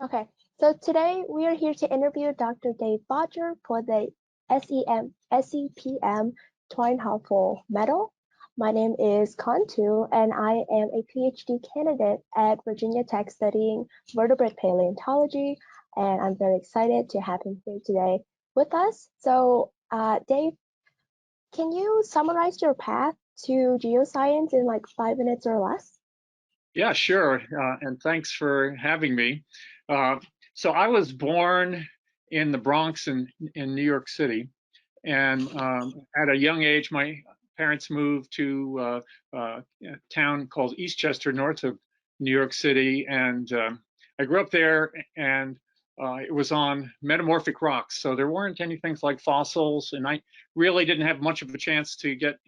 Okay, so today we are here to interview Dr. Dave Bottjer for the SEPM Twenhofel Medal. My name is Khanh too, and I am a PhD candidate at Virginia Tech studying vertebrate paleontology, and I'm very excited to have him here today with us. So, Dave, can you summarize your path to geoscience in like 5 minutes or less? Yeah, sure. And thanks for having me. So I was born in the Bronx in New York City. And at a young age, my parents moved to a town called Eastchester, north of New York City. And I grew up there, and it was on metamorphic rocks. So there weren't any things like fossils. And I really didn't have much of a chance to get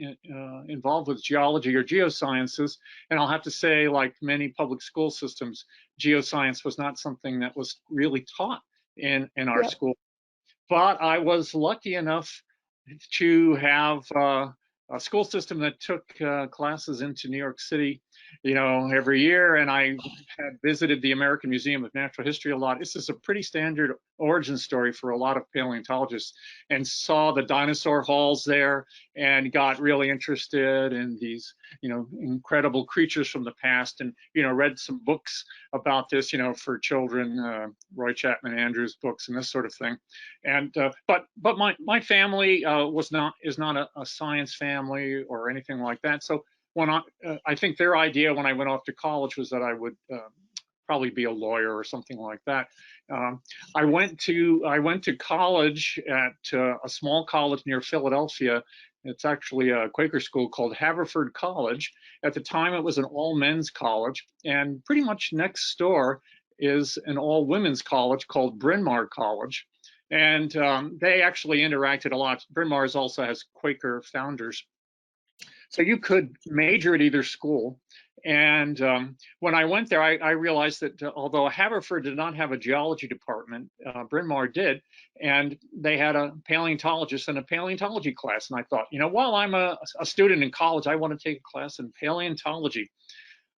involved with geology or geosciences. And I'll have to say, like many public school systems, geoscience was not something that was really taught in our school. But I was lucky enough to have a school system that took classes into New York City, every year. And I had visited the American Museum of Natural History a lot. This is a pretty standard origin story for a lot of paleontologists, and saw the dinosaur halls there and got really interested in these, incredible creatures from the past, and, read some books about this, for children, Roy Chapman Andrews books and this sort of thing. And but my family is not a science family or anything like that. So when I think their idea when I went off to college was that I would probably be a lawyer or something like that. I went to college at a small college near Philadelphia. It's actually a Quaker school called Haverford College. At the time, it was an all-men's college, and pretty much next door is an all-women's college called Bryn Mawr College. And they actually interacted a lot. Bryn Mawr also has Quaker founders. So you could major at either school. And when I went there, I realized that although Haverford did not have a geology department, Bryn Mawr did, and they had a paleontologist and a paleontology class. And I thought, while I'm a student in college, I want to take a class in paleontology.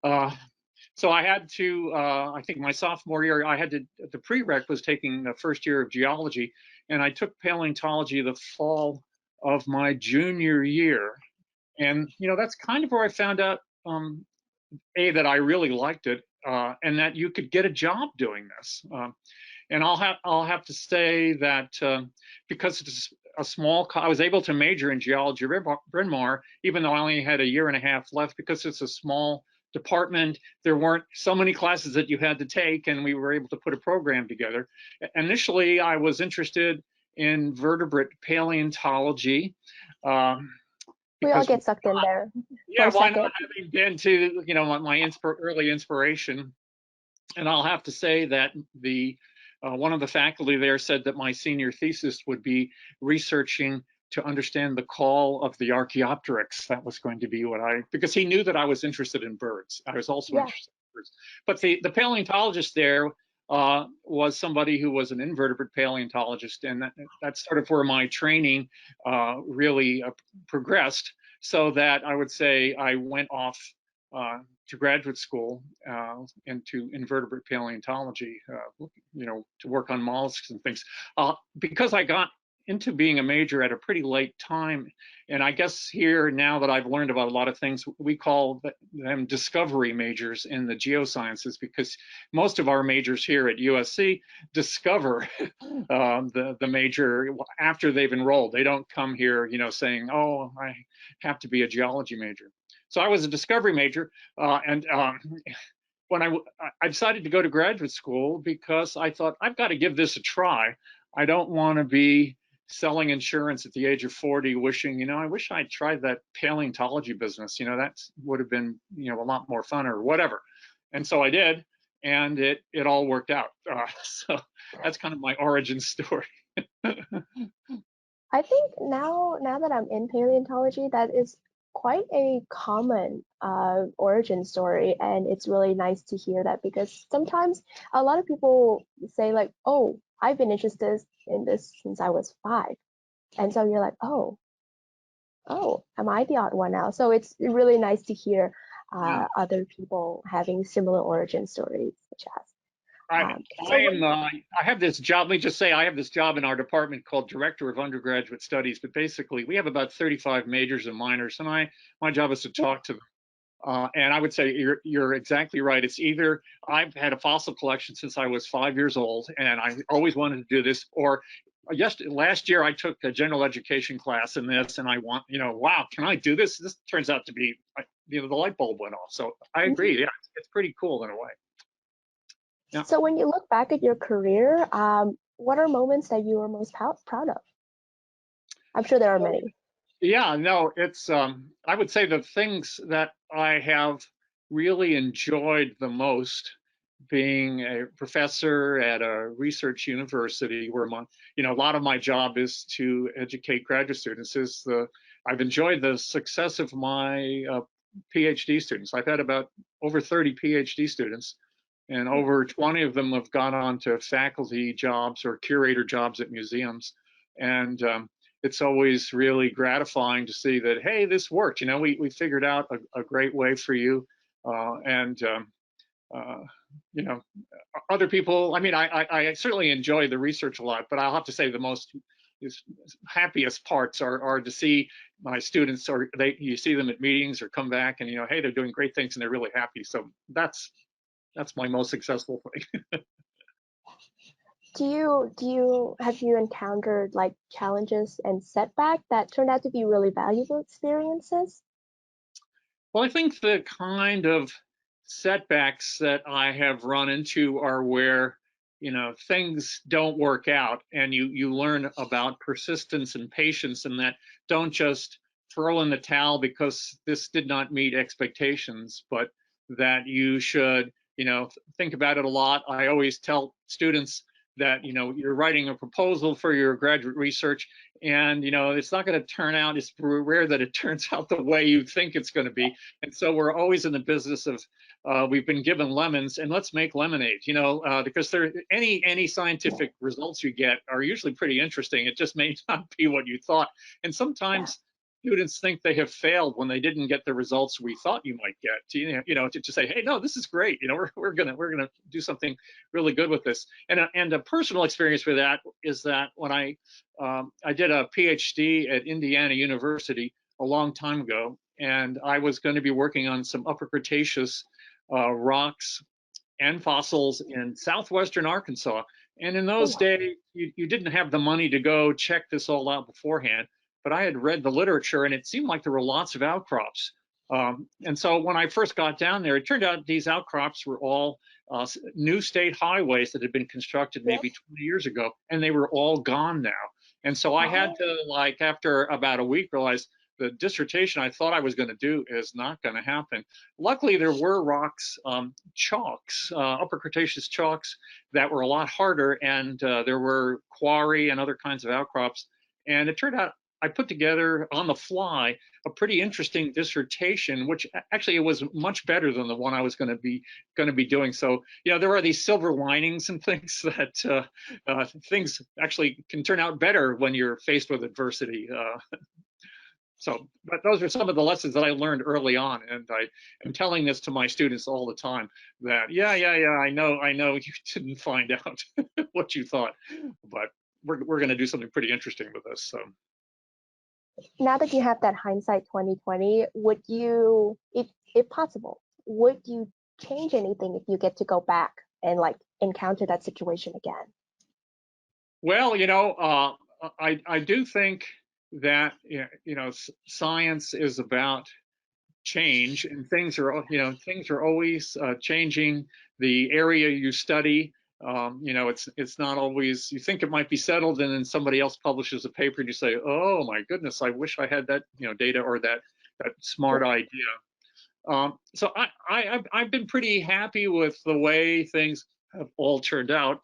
So I had to, I think my sophomore year, the prereq was taking the first year of geology, and I took paleontology the fall of my junior year. And, that's kind of where I found out, that I really liked it, and that you could get a job doing this. And I'll have to say that because it's a small, I was able to major in geology at Bryn Mawr, even though I only had a year and a half left, because it's a small department. There weren't so many classes that you had to take, and we were able to put a program together. Initially, I was interested in vertebrate paleontology. We all get sucked in there. Yeah, why not, having been to, my early inspiration. And I'll have to say that one of the faculty there said that my senior thesis would be researching to understand the call of the Archaeopteryx. That was going to be because he knew that I was interested in birds. I was also interested in birds. But the paleontologist there was somebody who was an invertebrate paleontologist, and that's sort of where my training really progressed, so that I would say I went off to graduate school into invertebrate paleontology, to work on mollusks and things, because I got into being a major at a pretty late time. And I guess here, now that I've learned about a lot of things, we call them discovery majors in the geosciences, because most of our majors here at USC discover the major after they've enrolled. They don't come here, saying, oh, I have to be a geology major. So I was a discovery major, and when I decided to go to graduate school, because I thought, I've got to give this a try. I don't want to be selling insurance at the age of 40, wishing, I wish I'd tried that paleontology business. That would have been, a lot more fun or whatever. And so I did, and it all worked out. So that's kind of my origin story. I think now that I'm in paleontology, that is quite a common origin story, and it's really nice to hear that, because sometimes a lot of people say like, oh, I've been interested in this since I was 5, and so you're like, oh, am I the odd one out? So it's really nice to hear other people having similar origin stories, such as. I So when, I have this job. Let me just say, I have this job in our department called Director of Undergraduate Studies. But basically, we have about 35 majors and minors, and my job is to yeah, talk to them. And I would say you're exactly right. It's either I've had a fossil collection since I was 5 years old, and I always wanted to do this, or last year I took a general education class in this, and I want, wow, can I do this? This turns out to be, the light bulb went off. So I mhm. agree. Yeah, it's pretty cool in a way. Yeah. So when you look back at your career, what are moments that you are most proud of? I'm sure there are many. Yeah, no, it's I would say the things that I have really enjoyed the most being a professor at a research university where a lot of my job is to educate graduate students is I've enjoyed the success of my PhD students. I've had about over 30 PhD students, and over 20 of them have gone on to faculty jobs or curator jobs at museums. And it's always really gratifying to see that, hey, this worked. We figured out a great way for you. And uh, you know, Other people, I mean, I certainly enjoy the research a lot, but I'll have to say the most happiest parts are to see my students, or you see them at meetings or come back and, hey, they're doing great things and they're really happy. So that's my most successful thing. Do you have you encountered like challenges and setback that turned out to be really valuable experiences? Well, I think the kind of setbacks that I have run into are where, things don't work out, and you learn about persistence and patience, and that don't just throw in the towel because this did not meet expectations, but that you should, think about it a lot. I always tell students that, you're writing a proposal for your graduate research, and it's not going to turn out, it's rare that it turns out the way you think it's going to be. And so we're always in the business of we've been given lemons, and let's make lemonade. Because any scientific results you get are usually pretty interesting. It just may not be what you thought, and Yeah. sometimes students think they have failed when they didn't get the results we thought you might get. To say, hey, no, this is great. We're gonna do something really good with this. And a personal experience with that is that when I did a PhD at Indiana University a long time ago, and I was going to be working on some Upper Cretaceous rocks and fossils in southwestern Arkansas. And in Oh, those wow. days, you didn't have the money to go check this all out beforehand. But I had read the literature, and it seemed like there were lots of outcrops. And so when I first got down there, it turned out these outcrops were all new state highways that had been constructed Yes. maybe 20 years ago, and they were all gone now. And so I had Oh, to, like, after about a week, realize the dissertation I thought I was going to do is not going to happen. Luckily, there were rocks, chalks, Upper Cretaceous chalks that were a lot harder, and there were quarry and other kinds of outcrops. And it turned out I put together on the fly a pretty interesting dissertation, which actually it was much better than the one I was going to be doing. So there are these silver linings and things that things actually can turn out better when you're faced with adversity. But those are some of the lessons that I learned early on, and I am telling this to my students all the time. That yeah, I know you didn't find out what you thought, but we're going to do something pretty interesting with this. So. now that you have that hindsight 2020, would you, if possible, would you change anything if you get to go back and like encounter that situation again? Well, I do think that science is about change, and things are always changing. The area you study, it's not always, you think it might be settled, and then somebody else publishes a paper and you say, oh my goodness, I wish I had that data or that smart Yeah. idea. So I've been pretty happy with the way things have all turned out.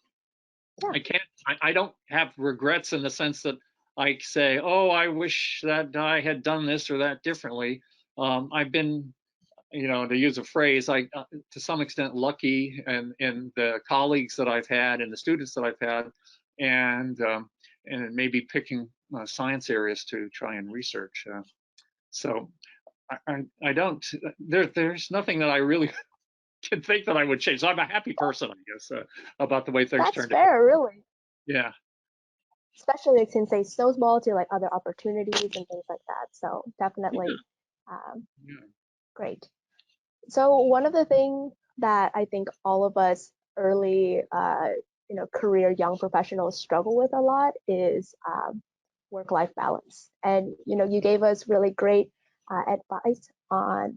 Yeah. I don't have regrets in the sense that I say, oh, I wish that I had done this or that differently. I've been, to use a phrase, to some extent lucky, and in the colleagues that I've had and the students that I've had, and maybe picking science areas to try and research. So I don't. There's nothing that I really can think that I would change. So I'm a happy person, I guess, about the way things That's turned out. fair, really. Yeah. Especially since they so small to like other opportunities and things like that. So definitely um, Yeah. great. So one of the things that I think all of us early, career young professionals struggle with a lot is work-life balance. And you gave us really great advice on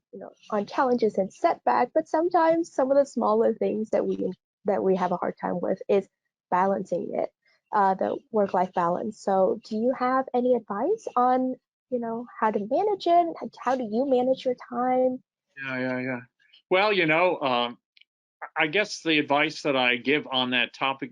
on challenges and setback, but sometimes some of the smaller things that we have a hard time with is balancing it, the work-life balance. So do you have any advice on how to manage it? How do you manage your time? Yeah. Yeah. Yeah. Well, I guess the advice that I give on that topic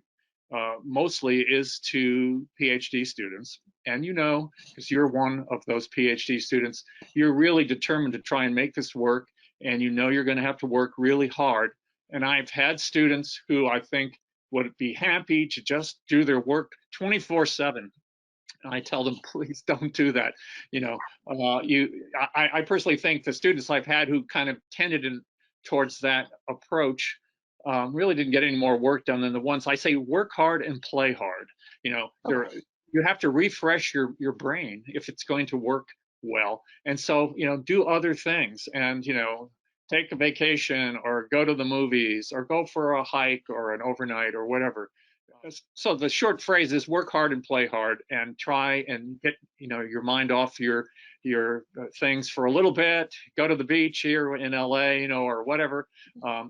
mostly is to PhD students. And because you're one of those PhD students, you're really determined to try and make this work, and you're going to have to work really hard. And I've had students who I think would be happy to just do their work 24/7. And I tell them, please don't do that. I personally think the students I've had who kind of tended towards that approach really didn't get any more work done than the ones I say work hard and play hard. Okay. You have to refresh your brain if it's going to work well. And so, do other things and, take a vacation or go to the movies or go for a hike or an overnight or whatever. So the short phrase is work hard and play hard and try and get your mind off your things for a little bit. Go to the beach here in LA, or whatever.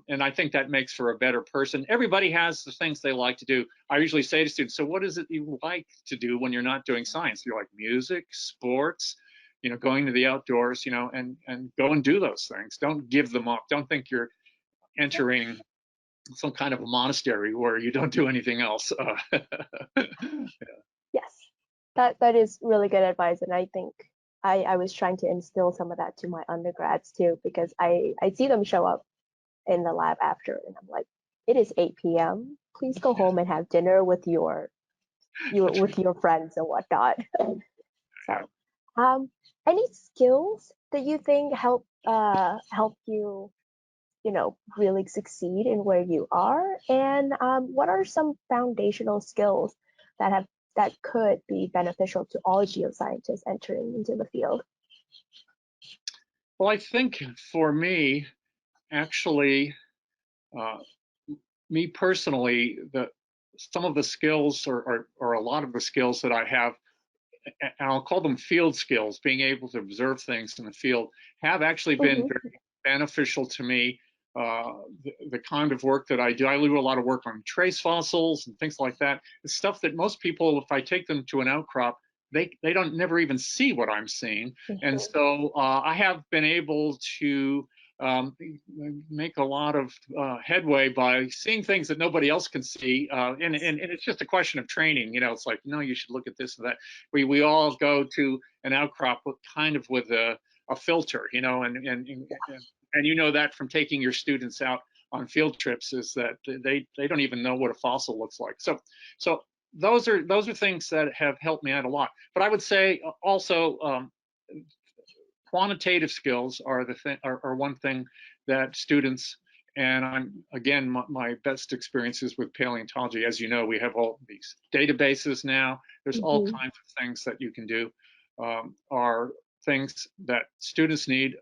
And I think that makes for a better person. Everybody has the things they like to do. I usually say to students, so what is it you like to do when you're not doing science? You like music, sports, going to the outdoors, and go and do those things. Don't give them up. Don't think you're entering some kind of a monastery where you don't do anything else. Yes, that is really good advice, and I think I was trying to instill some of that to my undergrads too, because I see them show up in the lab after, and I'm like, it is 8 p.m. Please go home and have dinner with your friends and whatnot. So, um, any skills that you think help you really succeed in where you are? And what are some foundational skills that could be beneficial to all geoscientists entering into the field? Well, I think for me, actually, uh, me personally, some of the skills or a lot of the skills that I have, and I'll call them field skills, being able to observe things in the field, have actually been Mm-hmm. very beneficial to me. The kind of work that I do a lot of work on trace fossils and things like that. It's stuff that most people, if I take them to an outcrop, they don't never even see what I'm seeing. And Mm-hmm. so I have been able to make a lot of headway by seeing things that nobody else can see. And it's just a question of training. It's like, no, you should look at this and that. We all go to an outcrop with a filter, and that from taking your students out on field trips, is that they don't even know what a fossil looks like. So those are things that have helped me out a lot. But I would say also quantitative skills are one thing that students, and I'm again my best experiences with paleontology. As you know, we have all these databases now. There's all Mm-hmm. kinds of things that you can do. Are things that students need.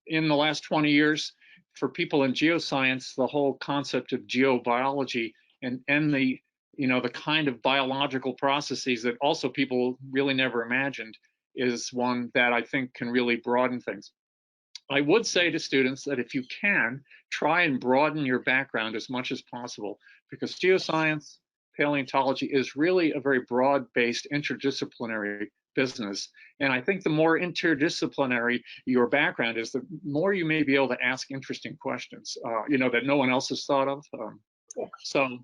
In the last 20 years, for people in geoscience, the whole concept of geobiology and the kind of biological processes that also people really never imagined is one that I think can really broaden things. I would say to students that if you can, try and broaden your background as much as possible, because geoscience, paleontology is really a very broad-based interdisciplinary business. And I think the more interdisciplinary your background is, the more you may be able to ask interesting questions, that no one else has thought of. Yeah. So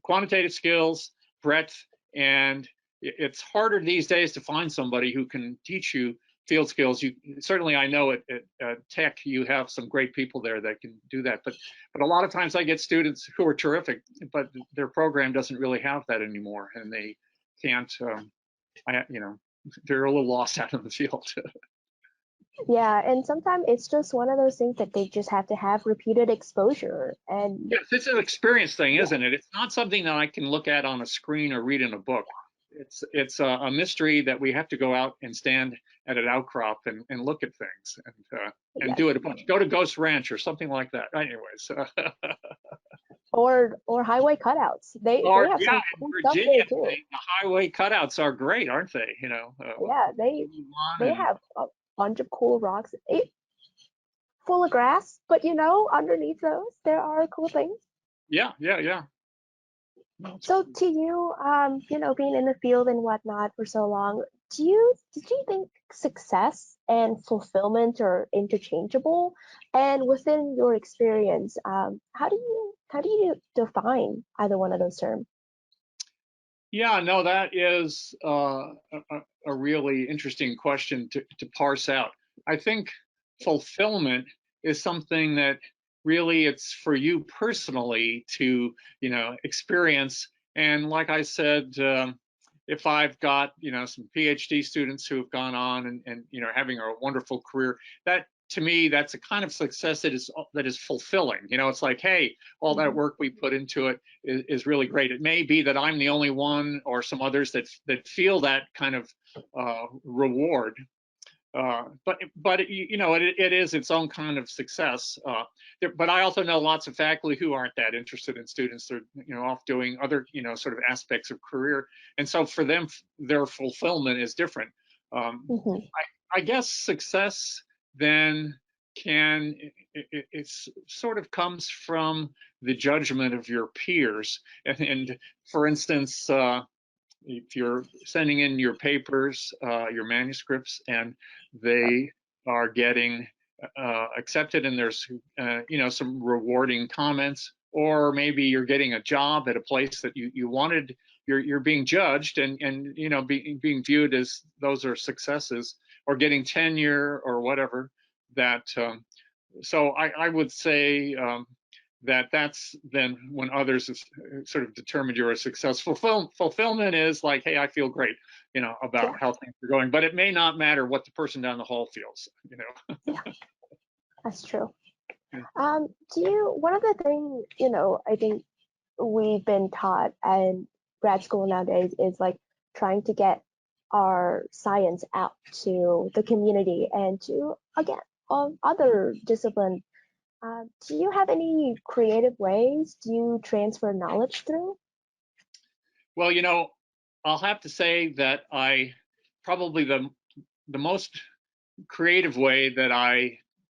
quantitative skills, breadth, and it's harder these days to find somebody who can teach you field skills. Certainly, I know at Tech you have some great people there that can do that. But a lot of times I get students who are terrific, but their program doesn't really have that anymore, and they can't. They're a little lost out in the field. Yeah, and sometimes it's just one of those things that they just have to have repeated exposure. And Yes, it's an experience thing, yeah, isn't it? It's not something that I can look at on a screen or read in a book. It's a mystery that we have to go out and stand at an outcrop and look at things and yes. do it a bunch. Go to Ghost Ranch or something like that. Anyways, Or highway cutouts. They or have yeah, some in cool stuff Virginia, there too. the highway cutouts are great, aren't they? Yeah, One they and have a bunch of cool rocks. Full of grass, but underneath those there are cool things. yeah, yeah, yeah. No, So to you, being in the field and whatnot for so long, did you think success and fulfillment are interchangeable? And within your experience, how do you define either one of those terms? yeah, no, that is a really interesting question to parse out. I think fulfillment is something that really it's for you personally to, experience. And like I said, if I've got, some PhD students who have gone on and having a wonderful career, that to me, that's a kind of success that is fulfilling. It's like, hey, all that Mhm. work we put into it is really great. It may be that I'm the only one or some others that feel that kind of reward. But it is its own kind of success. But I also know lots of faculty who aren't that interested in students. They're off doing other sort of aspects of career, and so for them their fulfillment is different. Um, Mhm. I guess success then can it's sort of comes from the judgment of your peers, and for instance, if you're sending in your papers, your manuscripts, and they are getting accepted, and there's some rewarding comments, or maybe you're getting a job at a place that you wanted, you're being judged and being viewed as those are successes, or getting tenure or whatever. That so I would say that's then when others have sort of determined you're a successful. Fulfillment is like, hey, I feel great, about Yeah, how things are going, but it may not matter what the person down the hall feels. yeah, that's true. Yeah. One of the things, I think we've been taught in grad school nowadays is like trying to get our science out to the community and to again other disciplines. Do you have any creative ways do you transfer knowledge through? Well, I'll have to say that I probably the most creative way that I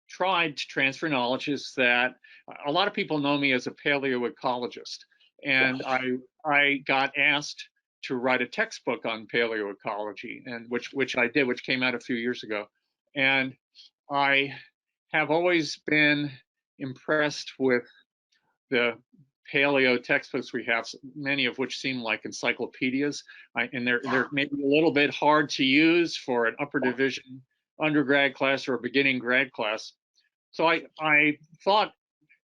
tried to transfer knowledge is that a lot of people know me as a paleoecologist, Yeah. and I got asked to write a textbook on paleoecology, and which I did, which came out a few years ago, and I have always been impressed with the paleo textbooks we have, many of which seem like encyclopedias, and they're maybe a little bit hard to use for an upper division undergrad class or a beginning grad class. So I thought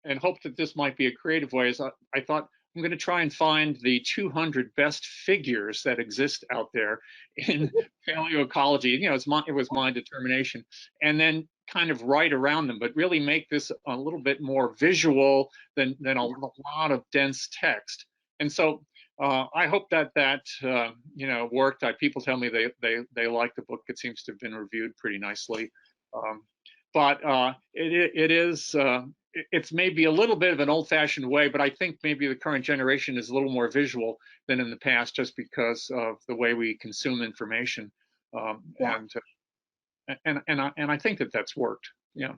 and hoped that this might be a creative way. Is I thought I'm going to try and find the 200 best figures that exist out there in paleoecology. It was my determination, and then kind of write around them, but really make this a little bit more visual than a lot of dense text. And so I hope that worked. People tell me they like the book. It seems to have been reviewed pretty nicely. Um, but it is it's maybe a little bit of an old-fashioned way, but I think maybe the current generation is a little more visual than in the past, just because of the way we consume information. Um, Yeah. and I think that that's worked. Yeah.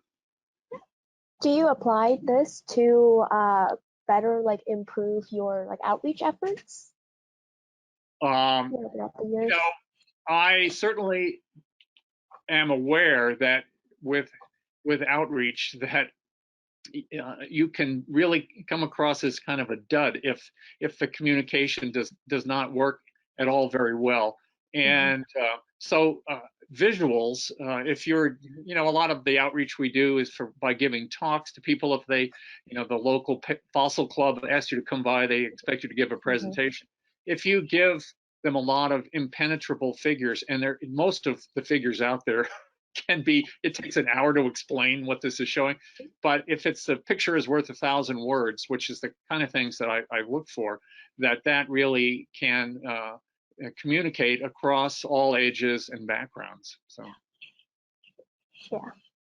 Do you apply this to better like improve your like outreach efforts? Um, Throughout the you know, years. I certainly am aware that with with outreach that you can really come across as kind of a dud if the communication does not work at all very well. Mhm. And so visuals, if you're, a lot of the outreach we do is by giving talks to people. If they, the local fossil club asks you to come by, they expect you to give a Mhm. presentation. If you give them a lot of impenetrable figures, and most of the figures out there can be, it takes an hour to explain what this is showing. But if it's a picture is worth 1,000 words, which is the kind of things that I look for, that really can communicate across all ages and backgrounds. So. Yeah,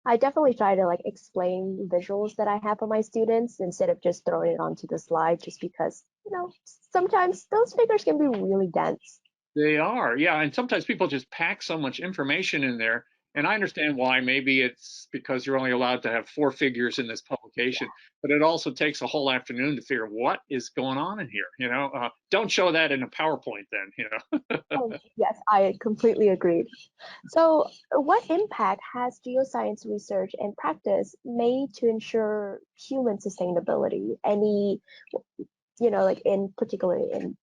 I definitely try to like explain visuals that I have for my students instead of just throwing it onto the slide, just because, sometimes those figures can be really dense. They are, yeah. And sometimes people just pack so much information in there. And I understand why. Maybe it's because you're only allowed to have 4 figures in this publication, but it also takes a whole afternoon to figure what is going on in here. Don't show that in a PowerPoint then. Oh, yes, I completely agree. So, what impact has geoscience research and practice made to ensure human sustainability? Any, like in particular in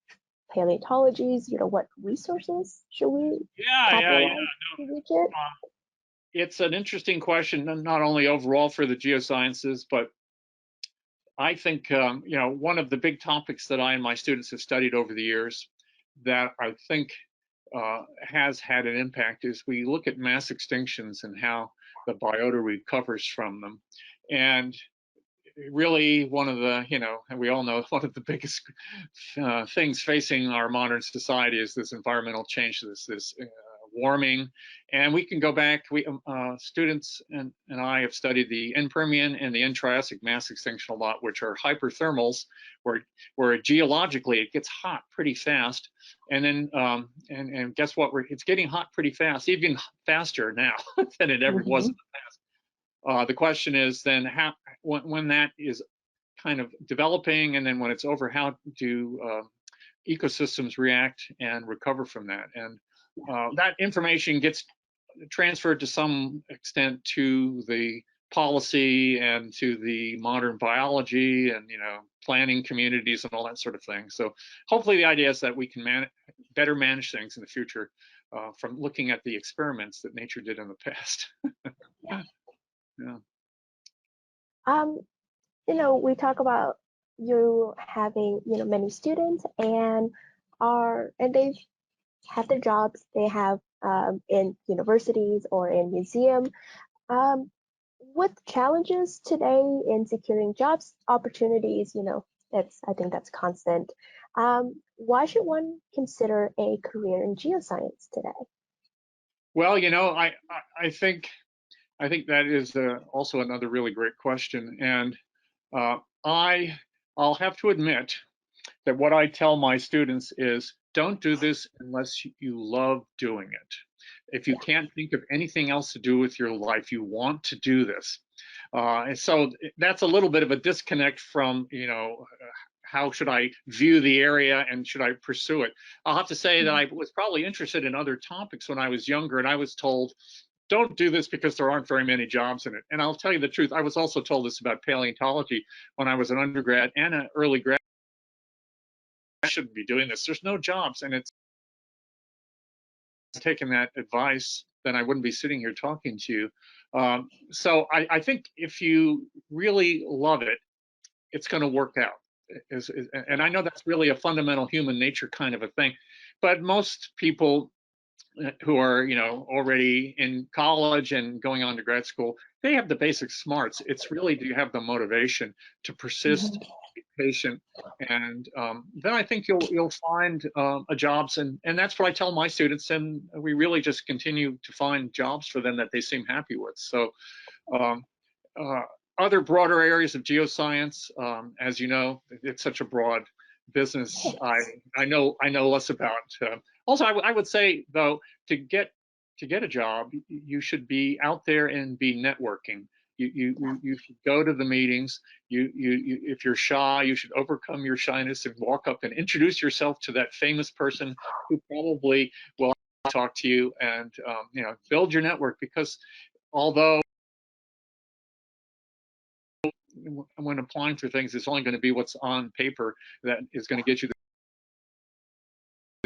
paleontologies, what resources should we Yeah. capitalize to reach it? It's an interesting question, not only overall for the geosciences, but I think one of the big topics that I and my students have studied over the years that I think has had an impact is we look at mass extinctions and how the biota recovers from them. And really one of the, and we all know one of the biggest things facing our modern society is this environmental change, this warming. And we can go back, students and I have studied the Permian and the Triassic mass extinction a lot, which are hyperthermals, where geologically it gets hot pretty fast. And then, and guess what? It's getting hot pretty fast, even faster now than it ever was in the past. The question is then when that is kind of developing, and then when it's over, how do ecosystems react and recover from that? And that information gets transferred to some extent to the policy and to the modern biology and planning communities and all that sort of thing. So hopefully the idea is that we can better manage things in the future from looking at the experiments that nature did in the past. Yeah. We talk about you having, many students and they have their jobs, they have in universities or in museum. With challenges today in securing jobs opportunities, I think that's constant. Why should one consider a career in geoscience today? Well, I think that is also another really great question, and I'll have to admit that what I tell my students is don't do this unless you love doing it. If you can't think of anything else to do with your life, you want to do this. And so that's a little bit of a disconnect from, how should I view the area and should I pursue it? I'll have to say that I was probably interested in other topics when I was younger, and I was told, don't do this because there aren't very many jobs in it. And I'll tell you the truth, I was also told this about paleontology when I was an undergrad and an early grad. I shouldn't be doing this. There's no jobs. And it's taken that advice, then I wouldn't be sitting here talking to you. So I think if you really love it, it's going to work out. And I know that's really a fundamental human nature kind of a thing, but most people who are already in college and going on to grad school, they have the basic smarts. It's really, do you have the motivation to persist, be patient, and then I think you'll find a jobs, and that's what I tell my students, and we really just continue to find jobs for them that they seem happy with. So um, uh, other broader areas of geoscience, as you know, it's such a broad business. I know less about. Also, I would say though, to get a job, you should be out there and be networking. You should go to the meetings. If you're shy, you should overcome your shyness and walk up and introduce yourself to that famous person who probably will talk to you, and build your network, because although when applying for things, it's only going to be what's on paper that is going to get you the.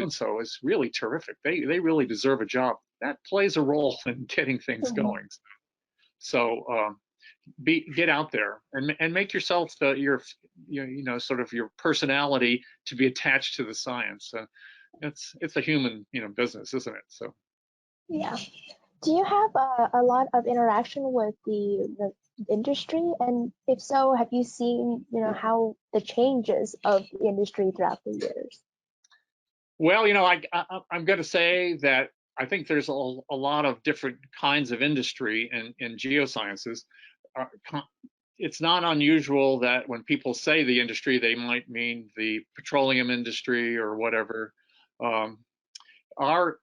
And so is really terrific. They really deserve a job. That plays a role in getting things going. So get out there and make yourself your sort of your personality to be attached to the science. It's a human business, isn't it? So Yeah. Do you have a lot of interaction with the industry? And if so, have you seen, how the changes of the industry throughout the years? Well, I'm going to say that I think there's a lot of different kinds of industry in geosciences. Uh, it's not unusual that when people say the industry, they might mean the petroleum industry or whatever. Um, our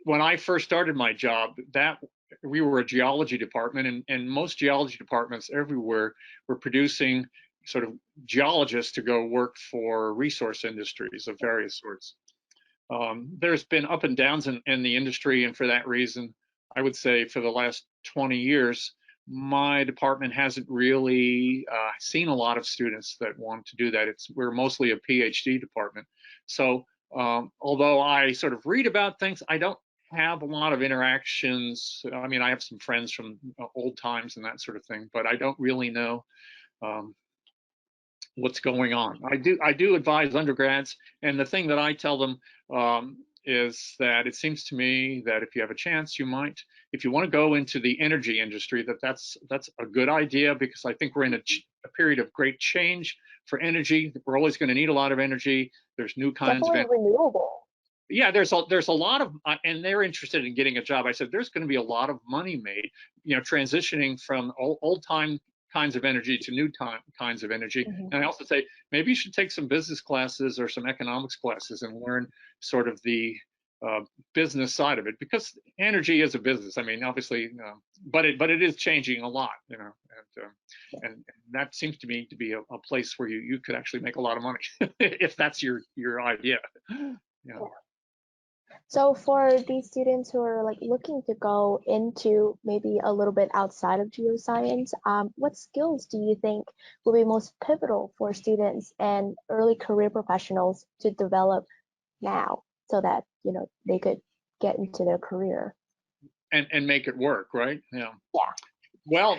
When I first started my job, that we were a geology department, and most geology departments everywhere were producing sort of geologists to go work for resource industries of various sorts. There's been up and downs in the industry, and for that reason, I would say for the last 20 years, my department hasn't really seen a lot of students that want to do that. We're mostly a PhD department. So although I sort of read about things, I don't have a lot of interactions. I mean, I have some friends from old times and that sort of thing, but I don't really know um, what's going on. I do advise undergrads, and the thing that I tell them is that it seems to me that if you have a chance, you might, if you want to go into the energy industry, that's a good idea, because I think we're in a period of great change for energy. We're always going to need a lot of energy. There's new kinds of Definitely energy. renewable. Yeah, there's a lot of and they're interested in getting a job. I said there's going to be a lot of money made, transitioning from old time kinds of energy to new time kinds of energy. Hmm. And I also say maybe you should take some business classes or some economics classes and learn sort of the uh, business side of it, because energy is a business. I mean, obviously, but it is changing a lot, and that seems to me to be a place where you could actually make a lot of money if that's your idea. Yeah. So for these students who are like looking to go into maybe a little bit outside of geoscience, what skills do you think will be most pivotal for students and early career professionals to develop now so that, they could get into their career? And make it work, right? Yeah. Yeah. Well,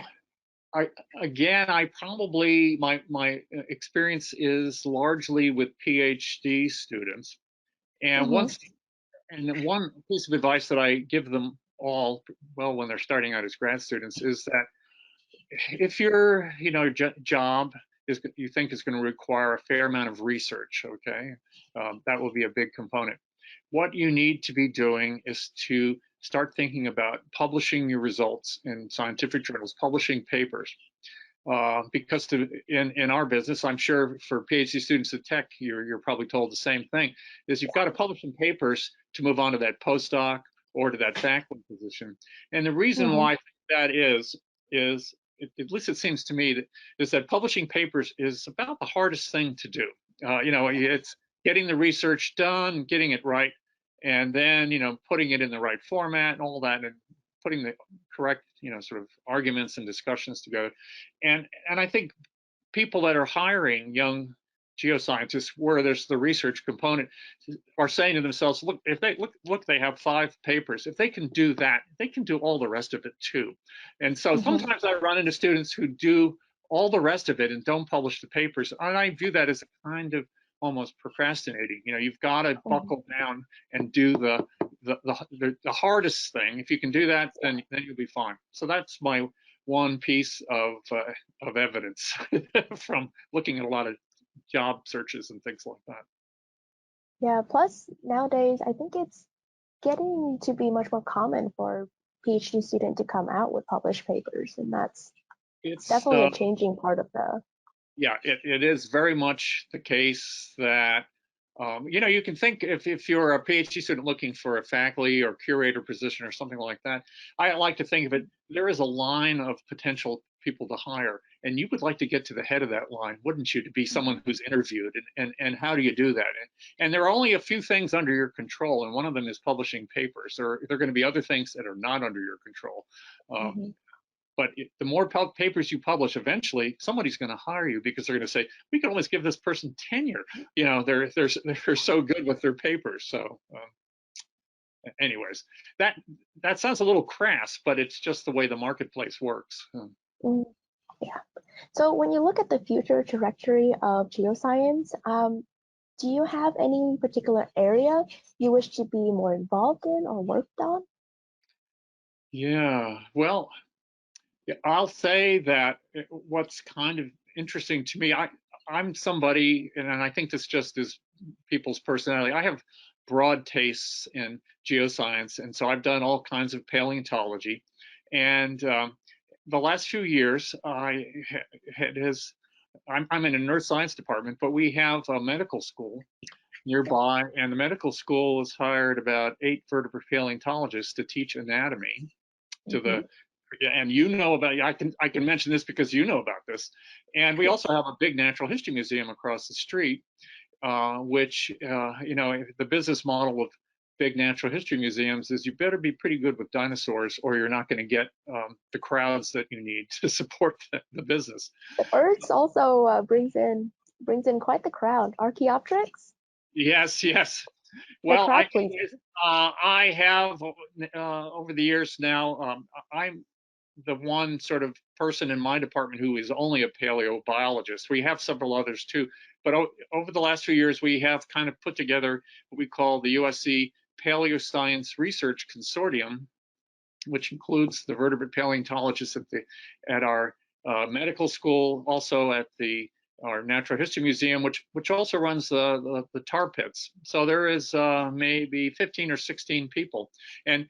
I again, I probably my experience is largely with PhD students, and Mm-hmm. one piece of advice that I give them all, well, when they're starting out as grad students, is that if your job is you think is going to require a fair amount of research, okay, that will be a big component. What you need to be doing is to start thinking about publishing your results in scientific journals, publishing papers. Because in our business, I'm sure for PhD students at Tech, you're probably told the same thing, is you've got to publish some papers to move on to that postdoc or to that faculty position. And the reason Mm-hmm. why I think that is at least it seems to me that publishing papers is about the hardest thing to do. It's getting the research done, getting it right, and then putting it in the right format and all that, and putting the correct sort of arguments and discussions together. And I think people that are hiring young geoscientists, where there's the research component, are saying to themselves, look, if they they have 5 papers. If they can do that, they can do all the rest of it too. And so Mm-hmm. sometimes I run into students who do all the rest of it and don't publish the papers, and I view that as a kind of almost procrastinating. You've got to Mm-hmm. buckle down and do the hardest thing. If you can do that, then you'll be fine. So that's my one piece of evidence from looking at a lot of job searches and things like that. Yeah. Plus, nowadays, I think it's getting to be much more common for PhD student to come out with published papers, and that's It's definitely a changing part of the. Yeah, it is very much the case that you can think if you're a PhD student looking for a faculty or curator position or something like that, I like to think of it, there is a line of potential people to hire, and you would like to get to the head of that line, wouldn't you, to be someone who's interviewed, and how do you do that? And there are only a few things under your control, and one of them is publishing papers. There are going to be other things that are not under your control. Um, Mhm. but the more papers you publish, eventually somebody's going to hire you, because they're going to say, we can always give this person tenure. They're so good with their papers. So, anyways, that sounds a little crass, but it's just the way the marketplace works. Mm, yeah. So when you look at the future trajectory of geoscience, do you have any particular area you wish to be more involved in or worked on? Yeah. Well, yeah, I'll say that what's kind of interesting to me, I'm somebody, and I think this just is people's personality. I have broad tastes in geoscience, and so I've done all kinds of paleontology. And the last few years, I'm in a neuroscience department, but we have a medical school nearby, and the medical school has hired about 8 vertebrate paleontologists to teach anatomy to Hmm. the, and you know about, I can mention this because you know about this. And we Yeah. also have a big natural history museum across the street, which the business model of big natural history museums is you better be pretty good with dinosaurs, or you're not going to get the crowds that you need to support the business. The birds also brings in quite the crowd. Archaeopteryx, Yes, yes. the Well, crowd pleaser. I have over the years now. I'm the one sort of person in my department who is only a paleobiologist. We have several others too, but over the last few years, we have kind of put together what we call the USC Paleoscience Research Consortium, which includes the vertebrate paleontologists at our medical school, also at our Natural History Museum, which also runs the tar pits. So there is maybe 15 or 16 people, and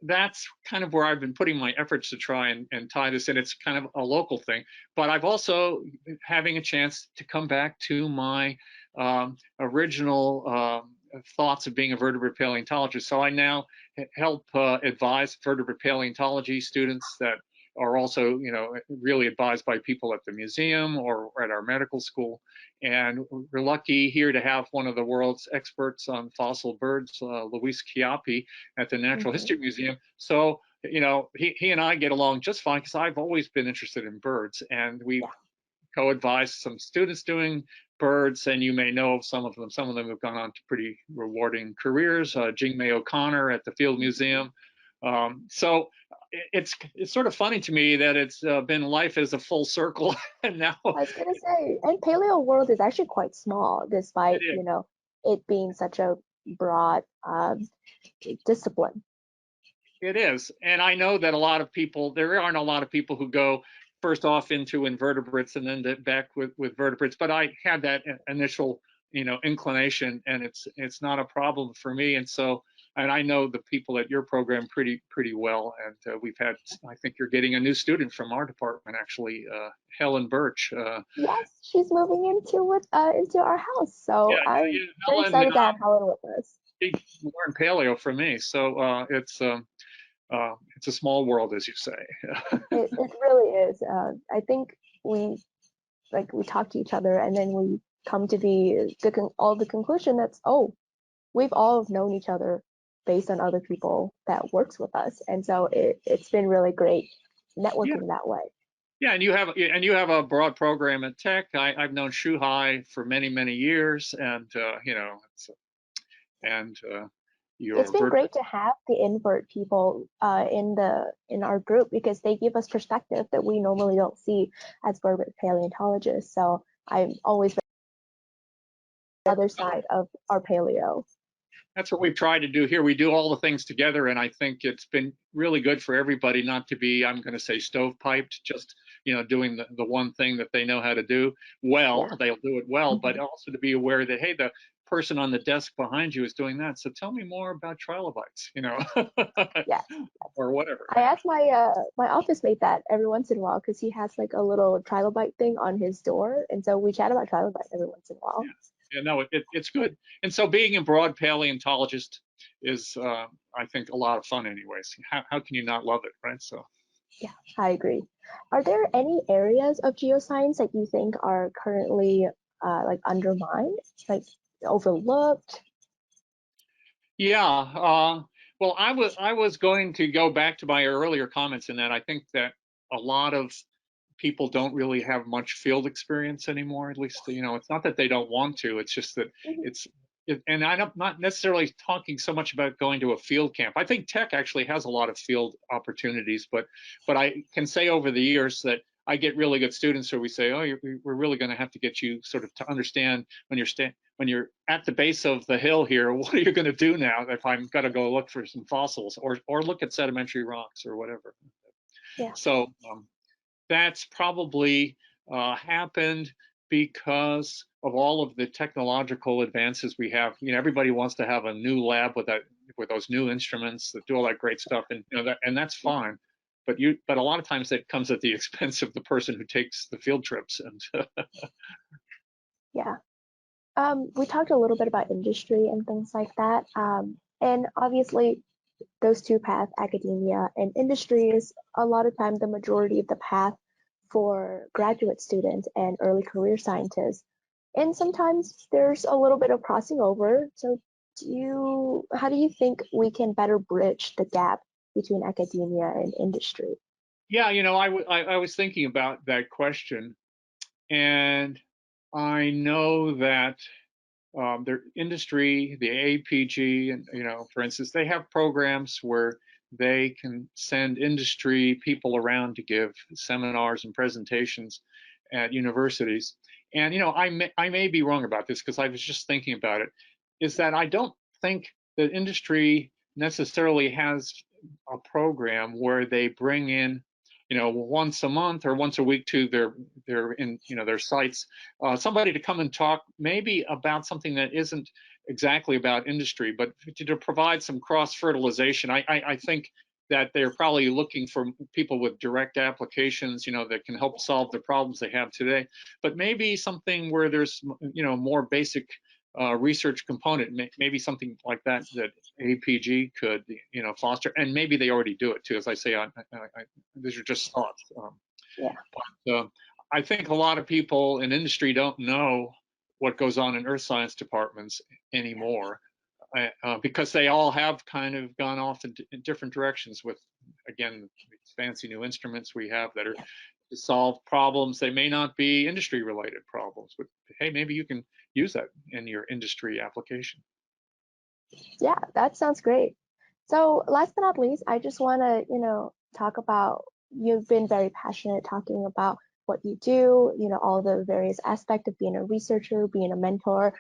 that's kind of where I've been putting my efforts to try and tie this in. It's kind of a local thing, but I've also having a chance to come back to my original thoughts of being a vertebrate paleontologist. So I now help advise vertebrate paleontology students that are also, really advised by people at the museum or at our medical school. And we're lucky here to have one of the world's experts on fossil birds, Luis Chiappi, at the Natural Hmm. History Museum. So, he and I get along just fine because I've always been interested in birds, and we Yeah. co-advised some students doing birds, and you may know of some of them. Some of them have gone on to pretty rewarding careers. Jing-May O'Connor at the Field Museum. So it's sort of funny to me that it's been life as a full circle, and now I was gonna say, and paleo world is actually quite small, it despite is. it being such a broad discipline. It is. And I know that there aren't a lot of people who go first off into invertebrates and then back with vertebrates. But I had that initial, inclination, and it's not a problem for me. And I know the people at your program pretty well. And I think you're getting a new student from our department, actually, Helen Birch. Yes, she's moving into our house, so Yeah, I'm yeah, very Helen, excited to have Helen with us. she learned paleo from me. So it's a small world, as you say. It really is. I think we we talk to each other, and then we come to the conclusion that's, oh, we've all known each other based on other people that works with us, and so it's been really great Yeah. networking that way. Yeah, and you have a broad program at Tech. I've known Shuhai for many years, and and It's your been vertebrate. great to have the invert people in our group because they give us perspective that we normally don't see as vertebrate paleontologists. So I'm always the other side of our paleo. That's what we've tried to do here. We do all the things together, and I think it's been really good for everybody not to be, I'm going to say, stovepiped, just doing the one thing that they know how to do well. Yeah. They'll do it well, but Hmm. also to be aware that, hey, the person on the desk behind you is doing that. So tell me more about trilobites, Yes. or whatever. I ask my office mate that every once in a while because he has like a little trilobite thing on his door, and so we chat about trilobites every once in a while. Yeah, yeah, no, it's good. And so being a broad paleontologist is, I think, a lot of fun, anyways. How can you not love it, right? So. Yeah, I agree. Are there any areas of geoscience that you think are currently undermined, like overlooked? Yeah. Well, I was going to go back to my earlier comments in that I think that a lot of people don't really have much field experience anymore. At least, it's not that they don't want to. It's just that Mhm. it's. And I'm not necessarily talking so much about going to a field camp. I think Tech actually has a lot of field opportunities, but I can say over the years that I get really good students who we say, oh, we're really going to have to get you sort of to understand when you're at the base of the hill here, what are you going to do now if I'm going to go look for some fossils or look at sedimentary rocks or whatever. Yeah. So that's probably happened because of all of the technological advances we have. Everybody wants to have a new lab with those new instruments that do all that great stuff, and and that's fine. But a lot of times that comes at the expense of the person who takes the field trips. And Yeah. We talked a little bit about industry and things like that. And obviously, those two paths, academia and industry, is a lot of time the majority of the path for graduate students and early career scientists. And sometimes there's a little bit of crossing over. So how do you think we can better bridge the gap between academia and industry? yeah, I was thinking about that question, and I know that their industry, the APG, and for instance, they have programs where they can send industry people around to give seminars and presentations at universities. And I may be wrong about this because I was just thinking about it. Is that I don't think that industry necessarily has a program where they bring in once a month or once a week to their sites, somebody to come and talk maybe about something that isn't exactly about industry, but to provide some cross fertilization. I think that they're probably looking for people with direct applications, that can help solve the problems they have today. But maybe something where there's more basic research component, maybe something like that APG could foster, and maybe they already do it too. As I say, these are just thoughts. Yeah. But I think a lot of people in industry don't know what goes on in earth science departments anymore, because they all have kind of gone off in different directions with, again, these fancy new instruments we have that are to solve problems. They may not be industry related problems, but hey, maybe you can use that in your industry application. Yeah, that sounds great. So last but not least, I just want to, talk about, you've been very passionate talking about what you do, all the various aspects of being a researcher, being a mentor.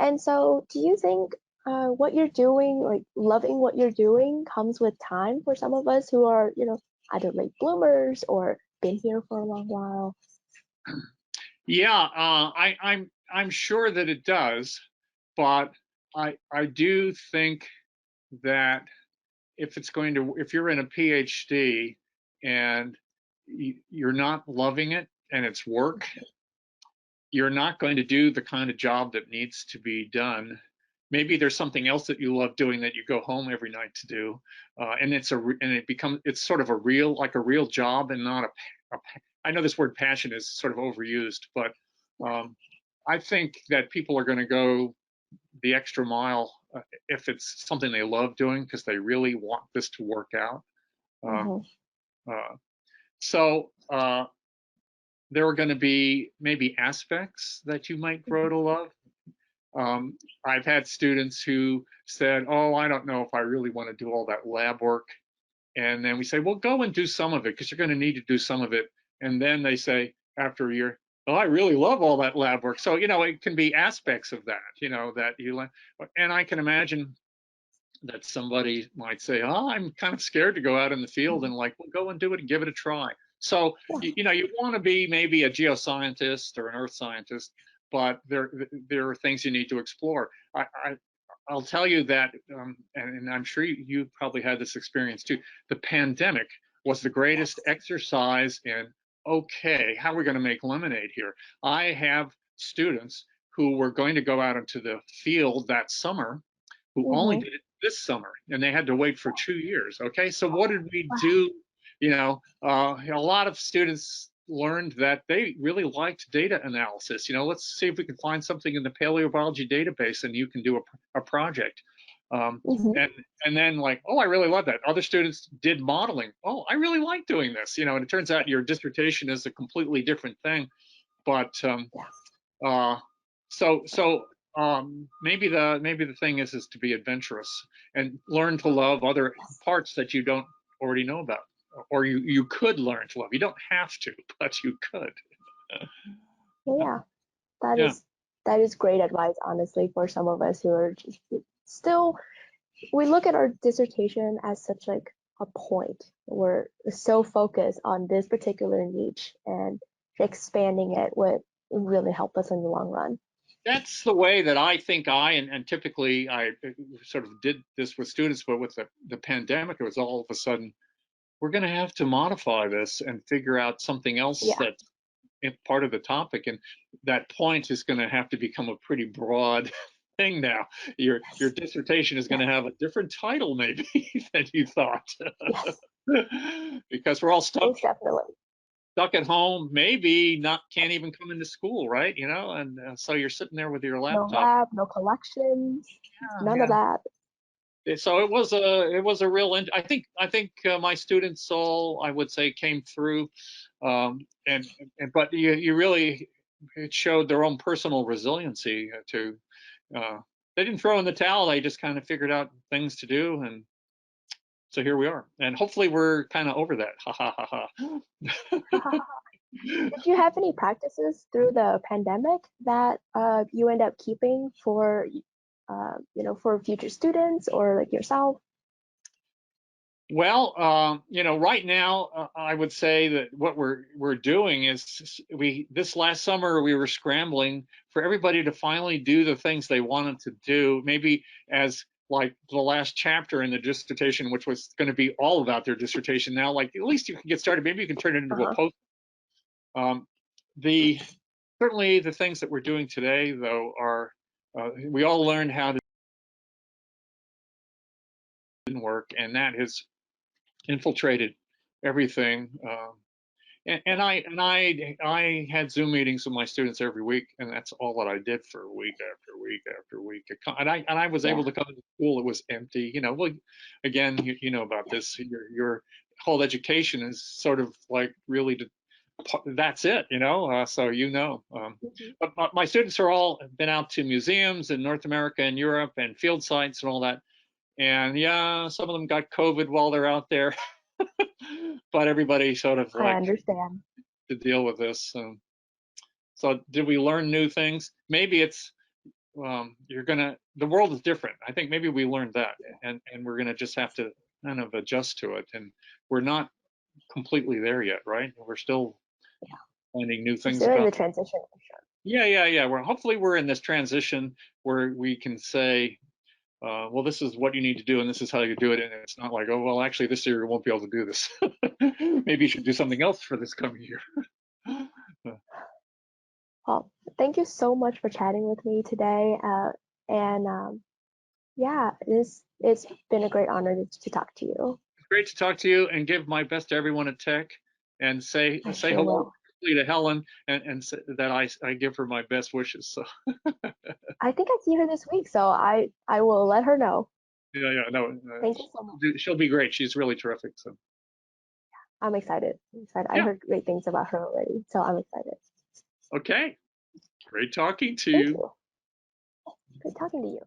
And so do you think what you're doing, like loving what you're doing, comes with time for some of us who are, either late bloomers or been here for a long while? Yeah, I'm sure that it does, but I do think that if you're in a PhD and you're not loving it and it's work, you're not going to do the kind of job that needs to be done. Maybe there's something else that you love doing that you go home every night to do, and it's sort of a real job and not I know this word passion is sort of overused, but I think that people are going to go the extra mile if it's something they love doing because they really want this to work out. Mm-hmm. So there are going to be maybe aspects that you might grow to love. I've had students who said, oh, I don't know if I really want to do all that lab work. And then we say, well, go and do some of it because you're going to need to do some of it. And then they say after a year, oh, I really love all that lab work. So, it can be aspects of that, that you like. And I can imagine that somebody might say, oh, I'm kind of scared to go out in the field, and like, well, go and do it and give it a try. So, you want to be maybe a geoscientist or an earth scientist, but there are things you need to explore. I'll tell you that, and I'm sure you probably had this experience too. The pandemic was the greatest exercise in, okay, how are we going to make lemonade here? I have students who were going to go out into the field that summer who only Mm-hmm. did it this summer, and they had to wait for 2 years. Okay, so what did we do? A lot of students learned that they really liked data analysis. Let's see if we can find something in the paleobiology database, and you can do a project. Mm-hmm. And then like, oh, I really love that. Other students did modeling. Oh, I really like doing this. And it turns out your dissertation is a completely different thing. But maybe the thing is to be adventurous and learn to love other parts that you don't already know about. or you could learn to love. You don't have to, but you could. Yeah, that Yeah. is that is great advice, honestly, for some of us who are just still, we look at our dissertation as such like a point. We're so focused on this particular niche, and expanding it would really help us in the long run. That's the way that I think and typically I sort of did this with students, but with the pandemic, it was all of a sudden, we're going to have to modify this and figure out something else Yeah. that's part of the topic. And that point is going to have to become a pretty broad thing now. Your dissertation is going Yes. to have a different title maybe than you thought. Yes. Because we're all Most definitely. stuck at home, maybe not, can't even come into school, right? And so you're sitting there with your No laptop. lab, no collections, none of Yeah. that. So it was a real. I think my students all, I would say, came through, and but you really, it showed their own personal resiliency to. Uh, they didn't throw in the towel. They just kind of figured out things to do, and so here we are. And hopefully we're kind of over that. Ha ha ha ha. Did you have any practices through the pandemic that you end up keeping for, for future students or like yourself? Well, right now, I would say that what we're doing is this last summer we were scrambling for everybody to finally do the things they wanted to do, maybe as like the last chapter in the dissertation, which was going to be all about their dissertation. Now, like at least you can get started. Maybe you can turn it into a Uh-huh. post. Um, the Certainly the things that we're doing today, though, are we all learned how to work, and that has infiltrated everything. And I had Zoom meetings with my students every week, and that's all that I did for week after week after week. And I was Yeah. able to come to school; it was empty. Well, again, you know about this. Your whole education is sort of like really that's it. So Mhm. But my students are all been out to museums in North America and Europe and field sites and all that. And yeah, some of them got COVID while they're out there. But everybody sort of I like understand. to deal with this. So did we learn new things? Maybe it's the world is different. I think maybe we learned that, and we're gonna just have to kind of adjust to it. And we're not completely there yet, right? We're still Yeah. finding new We're things still in about. the transition for sure. Yeah. Hopefully we're in this transition where we can say, well, this is what you need to do, and this is how you do it. And it's not like, oh, well, actually, this year you won't be able to do this. Maybe you should do something else for this coming year. Well, thank you so much for chatting with me today. And yeah, it's been a great honor to talk to you. Great to talk to you, and give my best to everyone at Tech, and say I sure hello will. to Helen, and say that I give her my best wishes. So I think I see her this week, so I will let her know. yeah, no, Thank you so much. she'll be great. She's really terrific. So I'm excited. I'm excited. I yeah, heard great things about her already, so I'm excited. okay, great talking to Thank you. you. Great talking to you.